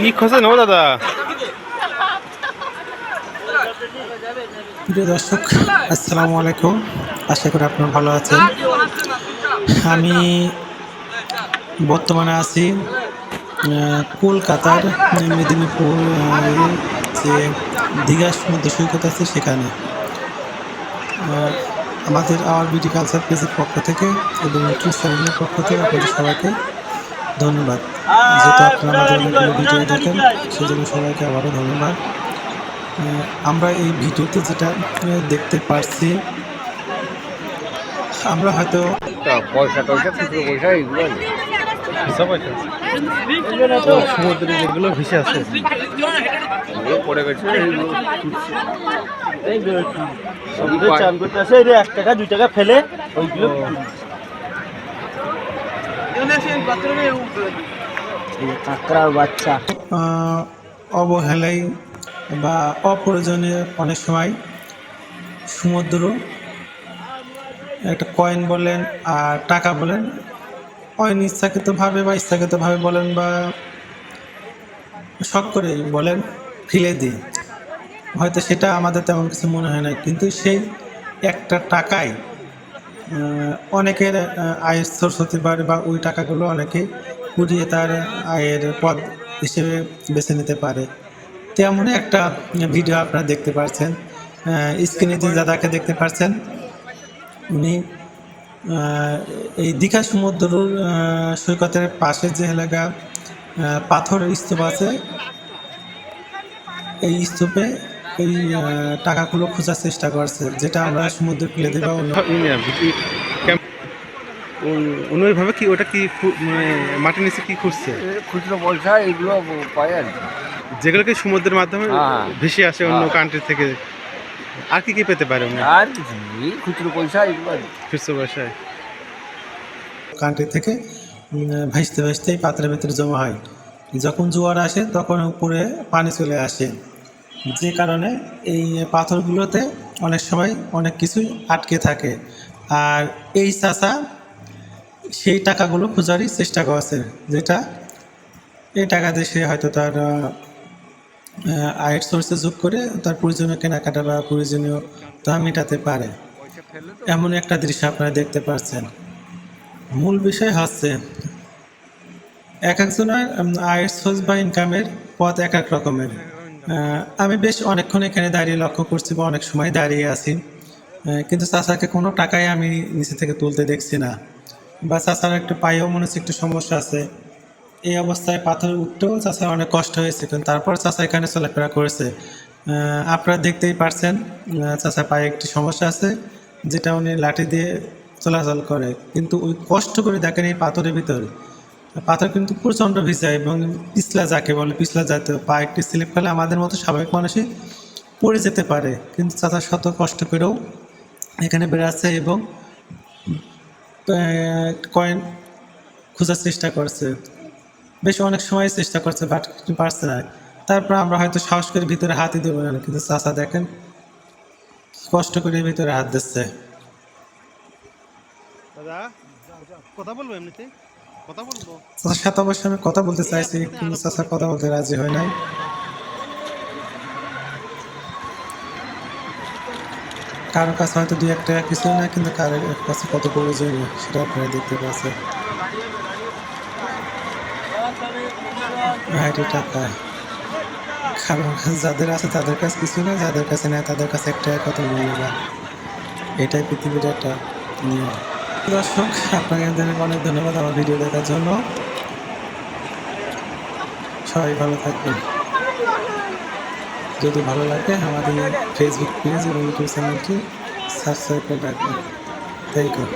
কি খোঁজেন ও দাদা? প্রিয় দর্শক, আসসালামু আলাইকুম। আশা করি আপনারা ভালো আছেন। আমি বর্তমানে আছি কলকাতার মেদিনীপুর যে দীঘা সমুদ্র সৈকত আছে সেখানে। আমাদের আওয়ার বিউটি কালচার পেজের পক্ষ থেকে এবং ইউটিউব চ্যানেলের পক্ষ থেকে আপনাদের সবাইকে ধন্যবাদ। যেহেতু আপনারা আমাদের অনেকগুলো ভিডিও দেখেন, সেজন্য সবাইকে আবারও ধন্যবাদ। আমরা এই ভিডিওতে যেটা দেখতে পারছি, আমরা হয়তো পয়সা টয়সা খুচরো পয়সা এগুলো ভিসা পয়সা সমুদ্রে যেগুলো ভিসে আছে পড়ে গেছে চান করতে আসে 1 টাকা 2 টাকা ফেলে ওইগুলো কাঁকড়ার বাচ্চা অবহেলাই বা অপ্রয়োজনীয় অনেক সময় সমুদ্র একটা কয়েন বলেন আর টাকা বলেন, অনিচ্ছাকৃতভাবে বা ইচ্ছাকৃতভাবে বলেন বা শখ করে বলেন ফেলে দিই। হয়তো সেটা আমাদের তেমন কিছু মনে হয় না, কিন্তু সেই একটা টাকায় অনেকের আয়ের সোর্স হতে পারে বা ওই টাকাগুলো অনেকে কুড়িয়ে তার আয়ের পথ হিসেবে বেছে নিতে পারে। তেমনই একটা ভিডিও আপনারা দেখতে পাচ্ছেন। স্ক্রিনে যে দাদাকে দেখতে পাচ্ছেন, উনি এই দীঘা সমুদ্র সৈকতের পাশে যে এলাকা পাথরের স্তূপ আছে, এই স্তূপে এই টাকাগুলো খোঁজার চেষ্টা করছে, যেটা আমরা সমুদ্রে ফেলে দেবো। অন্যভাবে কি ওটা কি মানে মাটির নিচে কি খুঁজছে? খুচরো পয়সা এগুলো পায় আর কি, যেগুলোকে সমুদ্রের মাধ্যমে ভেসে আসে অন্য কান্ট্রি থেকে। আর কি কি পেতে পারে আর কিছু এই খুচরো পয়সা এগুলো খুচরো পয়সায় কান্ট্রি থেকে ভাসতে ভাসতে পাত্রের ভেতরে জমা হয়। যখন জোয়ার আসে তখন উপরে পানি চলে আসে, যে কারণে এই পাথরগুলোতে অনেক সময় অনেক কিছুই আটকে থাকে। আর এই চাষা সেই টাকাগুলো খোঁজারই চেষ্টা করছে, যেটা এই টাকা দিয়ে সে হয়তো তার আয়ের সোর্সে যোগ করে তার প্রয়োজনীয় কেনাকাটা বা প্রয়োজনীয়তা মেটাতে পারে। এমন একটা দৃশ্য আপনারা দেখতে পাচ্ছেন। মূল বিষয় হচ্ছে এক একজনের আয়ের সোর্স বা ইনকামের পথ এক এক রকমের। আমি বেশ অনেকক্ষণ এখানে দাঁড়িয়ে লক্ষ্য করছি বা অনেক সময় দাঁড়িয়ে আছি, কিন্তু চাচাকে কোনো টাকাই আমি নিচে থেকে তুলতে দেখছি না, বা চাচার একটু পায়েও মনে হচ্ছে একটু সমস্যা আছে। এই অবস্থায় পাথর উঠতেও চাচার অনেক কষ্ট হয়েছে, কিন্তু তারপর চাচা এখানে চলাফেরা করেছে। আপনারা দেখতেই পারছেন চাচার পায়ে একটি সমস্যা আছে, যেটা উনি লাঠি দিয়ে চলাচল করে। কিন্তু ওই কষ্ট করে দেখেন এই পাথরের ভিতরে, পাথর কিন্তু প্রচণ্ড ভিজা এবং পিছলা, যাকে বলে পিছলা জাতীয়। পা একটি স্লিপ খেলে আমাদের মতো স্বাভাবিক মানুষই পড়ে যেতে পারে, কিন্তু চাচা শত কষ্ট করেও এখানে বেড়াচ্ছে এবং কয়েন খোঁজার চেষ্টা করছে। বেশ অনেক সময় চেষ্টা করছে, বাট কিছু পারছে না। তারপর আমরা হয়তো সাহস করে ভিতরে হাতই দেবো না, কিন্তু চাচা দেখেন কষ্ট করে ভিতরে হাত দিচ্ছে। দাদা কথা বলবো, এমনিতে কথা বলবো। চাচার সাথে অবশ্যই আমি কথা বলতে চাইছি, কিন্তু চাচা কথা বলতে রাজি হয় নাই। কারোর কাছে হয়তো 2-1 টাকা কিছুই না, কিন্তু কারোর কাছে কত প্রয়োজনীয় সেটা আপনারা দেখতে পাচ্ছেন। হাইটে টাকা কারোর কাছে যাদের আছে তাদের কাছে কিছু না, যাদের কাছে নেয় তাদের কাছে 1 টাকা কত মূল্যবান। এটাই পৃথিবীর একটা নিয়ম। দর্শক, আপনাদের অনেক ধন্যবাদ আমার ভিডিও দেখার জন্য। সবাই ভালো থাকবেন। যদি ভালো লাগে আমাদের ফেসবুক পেজ এবং ইউটিউব চ্যানেলটি সাবস্ক্রাইব করে রাখবেন। Thank you.